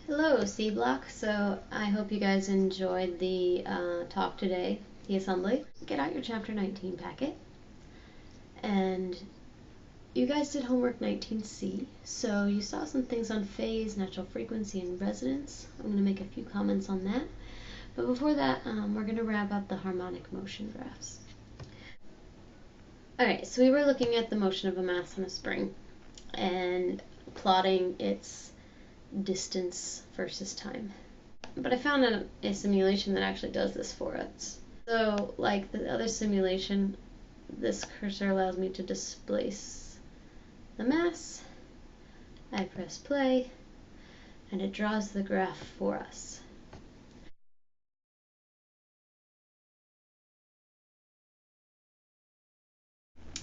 Hello, C Block. So I hope you guys enjoyed the talk today, the assembly. Get out your Chapter 19 packet. And you guys did homework 19C. So you saw some things on phase, natural frequency, and resonance. I'm going to make a few comments on that. But before that, we're going to wrap up the harmonic motion graphs. Alright, so we were looking at the motion of a mass on a spring and plotting its distance versus time. But I found a simulation that actually does this for us. So, like the other simulation, this cursor allows me to displace the mass. I press play, and it draws the graph for us.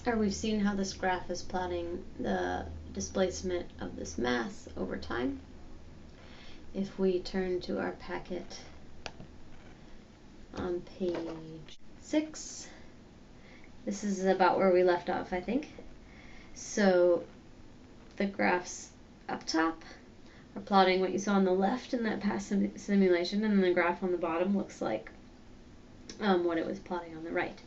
Or we've seen how this graph is plotting the displacement of this mass over time. If we turn to our packet on page 6, this is about where we left off, I think. So the graphs up top are plotting what you saw on the left in that past simulation, and then the graph on the bottom looks like what it was plotting on the right.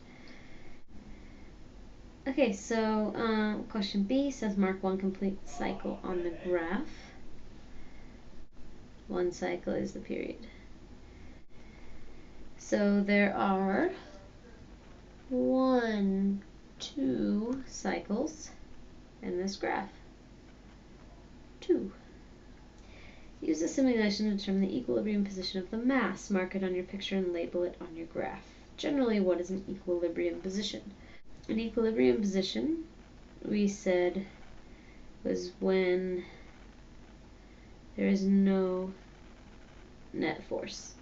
Okay, so question B says mark one complete cycle on the graph. One cycle is the period. So there are 1, 2 cycles in this graph. 2. Use the simulation to determine the equilibrium position of the mass. Mark it on your picture and label it on your graph. Generally, what is an equilibrium position? An equilibrium position, we said, was when there is no net force.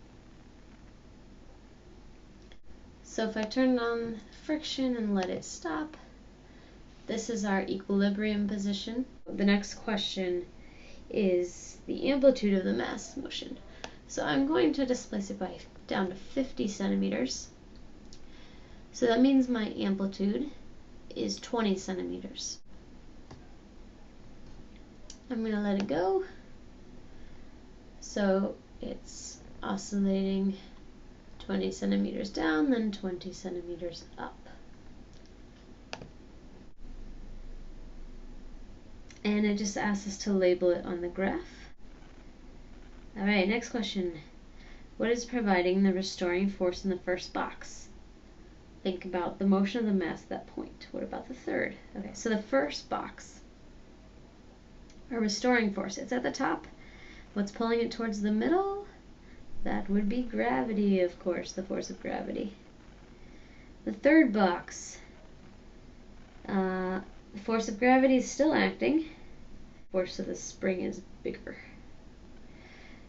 So if I turn on friction and let it stop, this is our equilibrium position. The next question is the amplitude of the mass motion. So I'm going to displace it down to 50 centimeters. So that means my amplitude is 20 centimeters. I'm going to let it go. So it's oscillating 20 centimeters down, then 20 centimeters up. And it just asks us to label it on the graph. Alright, next question. What is providing the restoring force in the first box? Think about the motion of the mass at that point. What about the third? Okay, so the first box, a restoring force, it's at the top. What's pulling it towards the middle? That would be gravity, of course, the force of gravity. The third box, the force of gravity is still acting. The force of the spring is bigger.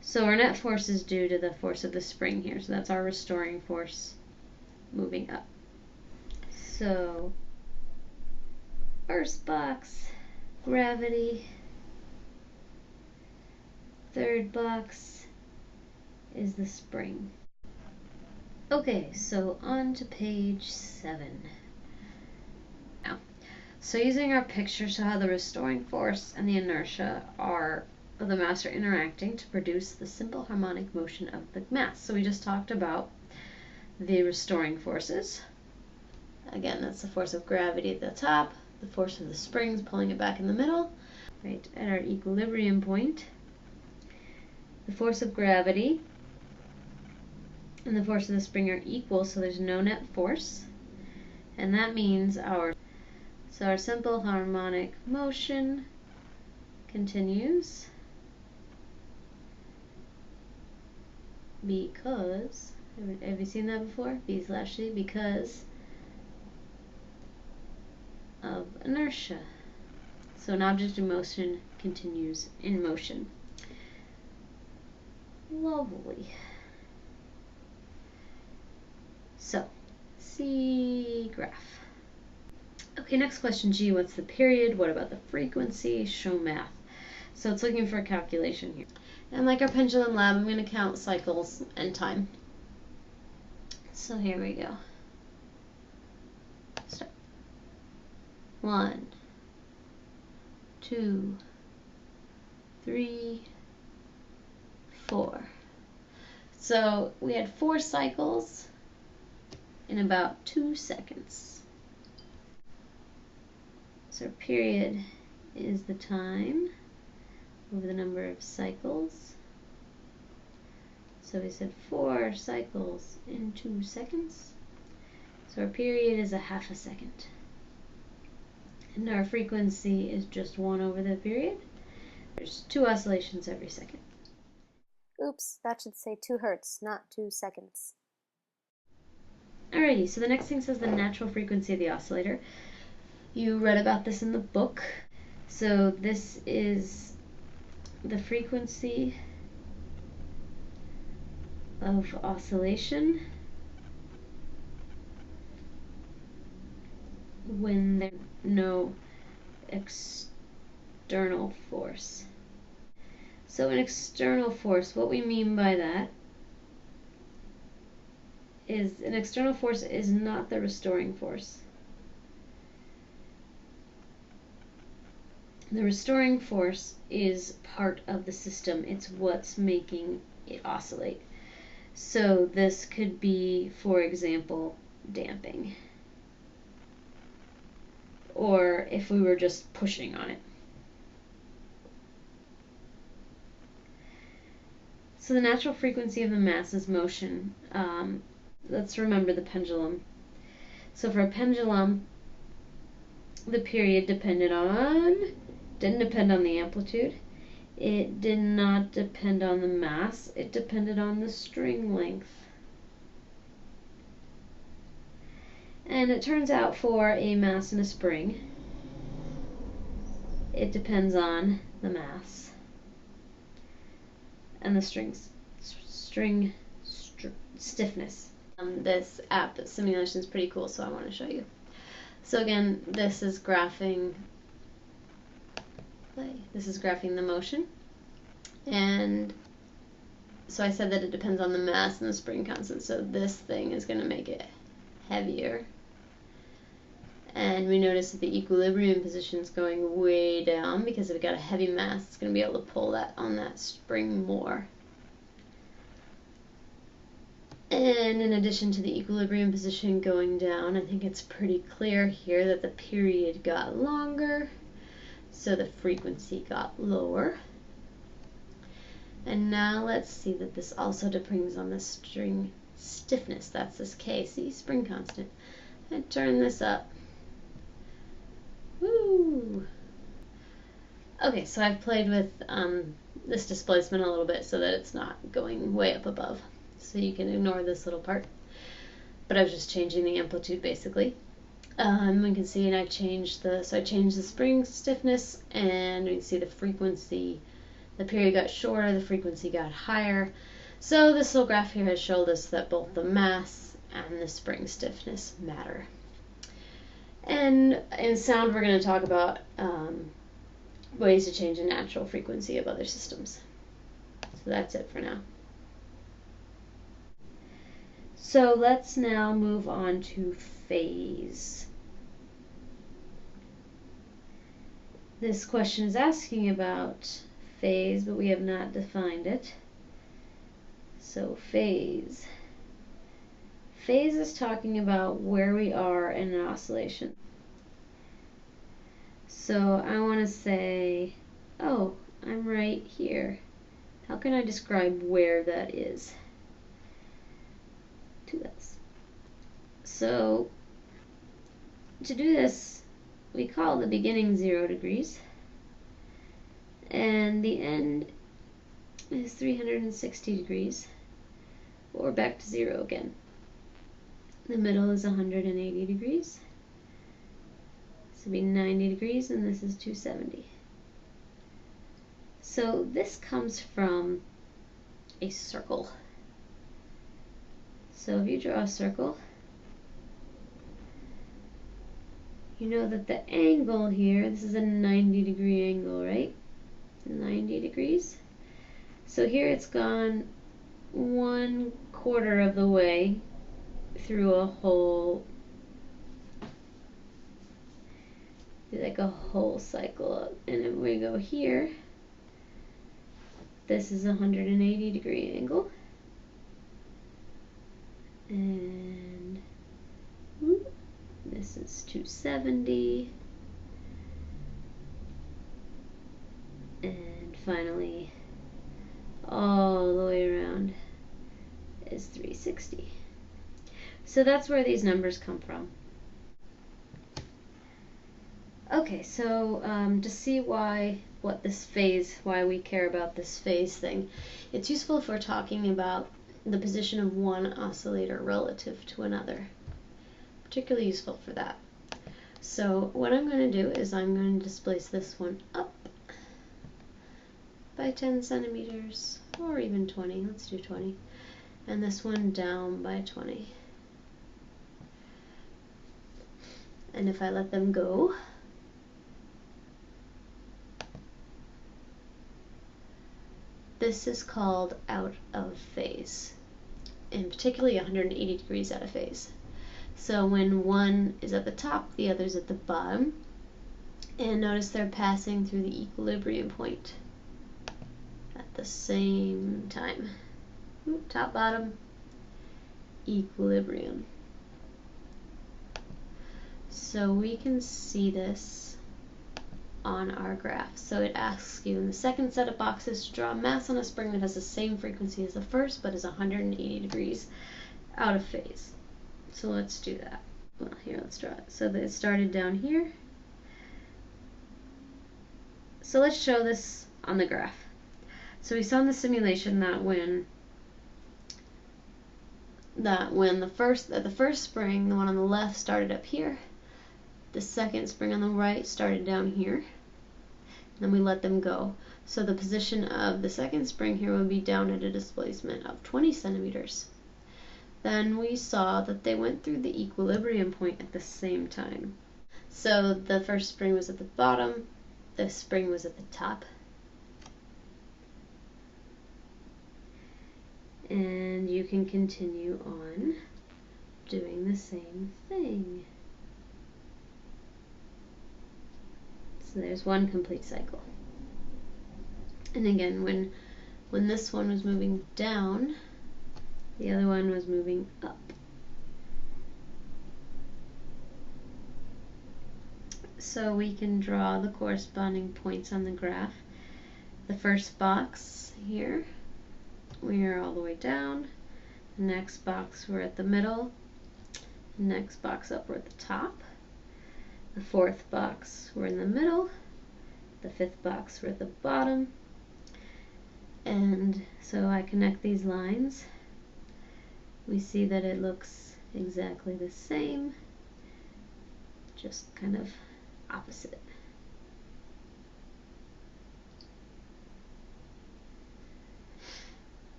So our net force is due to the force of the spring here. So that's our restoring force moving up. So first box, gravity. Third box is the spring. Okay, so on to page 7. Now, so using our picture to how the restoring force and the inertia of the mass are interacting to produce the simple harmonic motion of the mass. So we just talked about the restoring forces. Again, that's the force of gravity at the top, the force of the springs pulling it back in the middle. Right at our equilibrium point, the force of gravity and the force of the spring are equal, so there's no net force. And that means our simple harmonic motion continues because, have you seen that before? Because of inertia. So an object in motion continues in motion. Lovely. So, C graph. Okay, next question G, what's the period? What about the frequency? Show math. So it's looking for a calculation here. And like our pendulum lab, I'm going to count cycles and time. So here we go. Start. 1, 2, 3, 4. So we had 4 cycles in about 2 seconds. So period is the time over the number of cycles. So we said 4 cycles in 2 seconds. So our period is a half a second. And our frequency is just 1 over the period. There's 2 oscillations every second. Oops, that should say 2 hertz, not 2 seconds. Alrighty, so the next thing says the natural frequency of the oscillator. You read about this in the book. So this is the frequency of oscillation when there's no external force. So an external force, what we mean by that is an external force is not the restoring force. The restoring force is part of the system. It's what's making it oscillate. So this could be, for example, damping. Or if we were just pushing on it. So the natural frequency of the mass is motion. Let's remember the pendulum. So for a pendulum, the period didn't depend on the amplitude. It did not depend on the mass. It depended on the string length. And it turns out for a mass and a spring, it depends on the mass and the string stiffness. This app simulation is pretty cool, so I want to show you. So again, this is graphing the motion, and so I said that it depends on the mass and the spring constant. So this thing is going to make it heavier, and we notice that the equilibrium position is going way down because if we got a heavy mass, it's going to be able to pull that on that spring more. And in addition to the equilibrium position going down, I think it's pretty clear here that the period got longer, so the frequency got lower. And now let's see that this also depends on the string stiffness. That's this Kc spring constant. And turn this up. Woo! Okay, so I've played with this displacement a little bit so that it's not going way up above. So you can ignore this little part. But I was just changing the amplitude basically. We can see, and I changed the spring stiffness, and we can see the frequency. The period got shorter, the frequency got higher. So this little graph here has showed us that both the mass and the spring stiffness matter. And in sound, we're going to talk about ways to change the natural frequency of other systems. So that's it for now. So let's now move on to phase. This question is asking about phase, but we have not defined it. So phase. Phase is talking about where we are in an oscillation. So I want to say, oh, I'm right here. How can I describe where that is? To this. So to do this, we call the beginning 0 degrees, and the end is 360 degrees, or back to 0 again. The middle is 180 degrees. This would be 90 degrees, and this is 270. So this comes from a circle. So if you draw a circle, you know that the angle here, this is a 90-degree angle, right? 90 degrees. So here it's gone 1/4 of the way through a whole, like a whole cycle. And if we go here, This is a 180-degree angle. And this is 270. And finally, all the way around is 360. So that's where these numbers come from. Okay, so to see why we care about this phase thing, it's useful if we're talking about the position of one oscillator relative to another. Particularly useful for that. So what I'm going to do is I'm going to displace this one up by 10 centimeters, or even 20, let's do 20, and this one down by 20. And if I let them go, this is called out of phase, and particularly 180 degrees out of phase. So when one is at the top, the other's at the bottom, and notice they're passing through the equilibrium point at the same time. Top, bottom, equilibrium. So we can see this on our graph. So it asks you in the second set of boxes to draw a mass on a spring that has the same frequency as the first, but is 180 degrees out of phase. So let's do that. Well, here, let's draw it. So that it started down here. So let's show this on the graph. So we saw in the simulation that when the first spring, the one on the left, started up here, the second spring on the right started down here, and then we let them go. So the position of the second spring here would be down at a displacement of 20 centimeters. Then we saw that they went through the equilibrium point at the same time. So the first spring was at the bottom, the spring was at the top. And you can continue on doing the same thing. So there's one complete cycle. And again, when this one was moving down, the other one was moving up. So we can draw the corresponding points on the graph. The first box here, we are all the way down. The next box, we're at the middle. The next box up, we're at the top. The fourth box, we're in the middle. The fifth box, we're at the bottom. And so I connect these lines. We see that it looks exactly the same, just kind of opposite.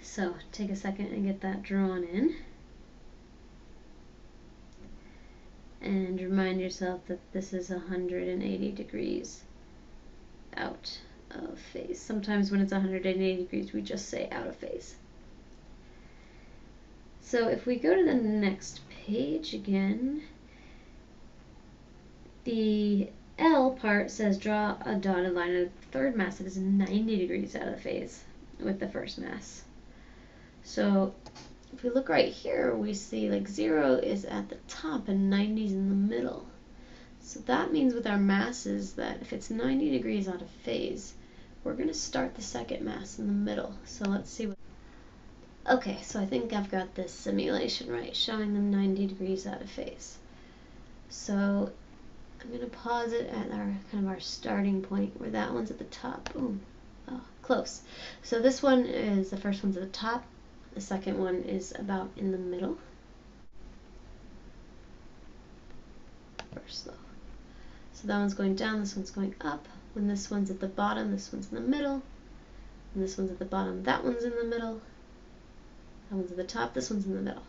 So take a second and get that drawn in. And remind yourself that this is 180 degrees out of phase. Sometimes when it's 180 degrees, we just say out of phase. So if we go to the next page again, the L part says draw a dotted line at the third mass that is 90 degrees out of phase with the first mass. So if we look right here, we see like 0 is at the top and 90 is in the middle. So that means with our masses that if it's 90 degrees out of phase, we're going to start the second mass in the middle. So let's see what... Okay, so I think I've got this simulation right, showing them 90 degrees out of phase. So I'm going to pause it at our kind of our starting point where that one's at the top. Ooh, oh, close. So this one is, the first one's at the top. The second one is about in the middle. First slow. So that one's going down, this one's going up. When this one's at the bottom, this one's in the middle. When this one's at the bottom, that one's in the middle. That one's at the top, this one's in the middle.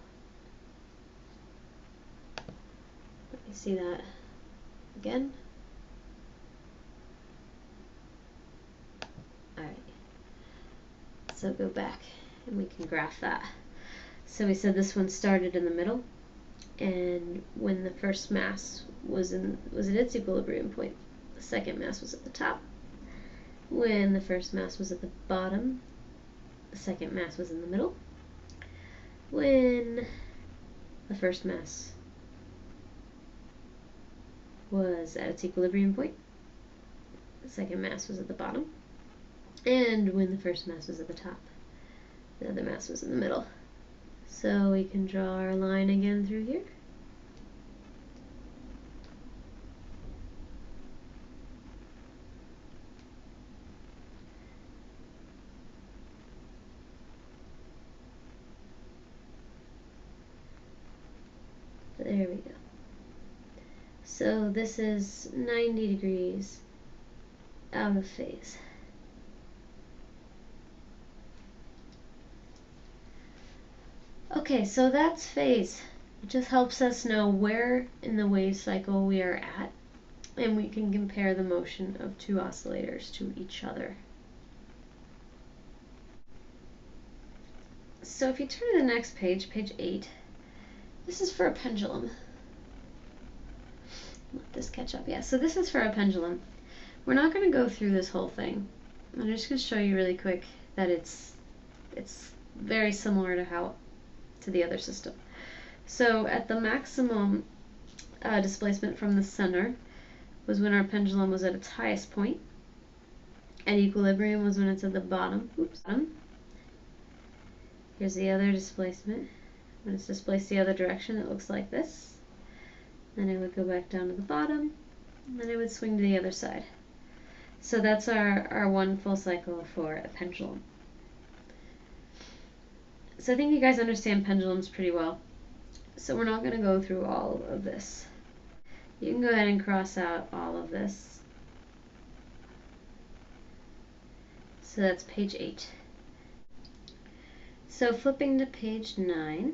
Let me see that again. Alright. So go back and we can graph that. So we said this one started in the middle, and when the first mass was at its equilibrium point, the second mass was at the top. when the first mass was at the bottom, the second mass was in the middle. When the first mass was at its equilibrium point, the second mass was at the bottom. And when the first mass was at the top, the other mass was in the middle. So we can draw our line again through here. There we go. So this is 90 degrees out of phase. Okay, so that's phase. It just helps us know where in the wave cycle we are at, and we can compare the motion of two oscillators to each other. So if you turn to the next page, page 8, this is for a pendulum. Let this catch up. Yeah, so this is for a pendulum. We're not going to go through this whole thing. I'm just going to show you really quick that it's very similar to the other system. So at the maximum displacement from the center was when our pendulum was at its highest point, and equilibrium was when it's at the bottom. Oops. Here's the other displacement. When it's displaced the other direction, it looks like this. Then it would go back down to the bottom, and then it would swing to the other side. So that's our one full cycle for a pendulum. So I think you guys understand pendulums pretty well. So we're not going to go through all of this. You can go ahead and cross out all of this. So that's page 8. So flipping to page 9.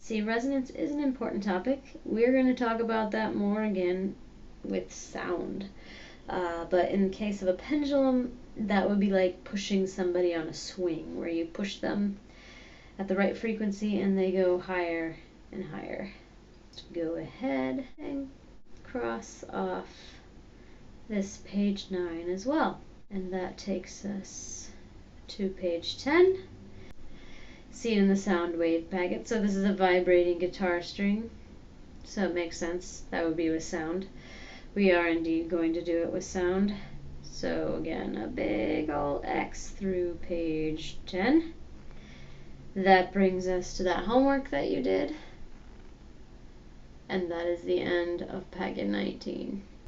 See, resonance is an important topic. We're going to talk about that more again with sound. But in the case of a pendulum, that would be like pushing somebody on a swing, where you push them at the right frequency and they go higher and higher. Go ahead and cross off this page 9 as well. And that takes us to page 10. See in the sound wave packet. So this is a vibrating guitar string. So it makes sense. That would be with sound. We are indeed going to do it with sound. So again, a big ol' X through page 10. That brings us to that homework that you did. And that is the end of packet 19.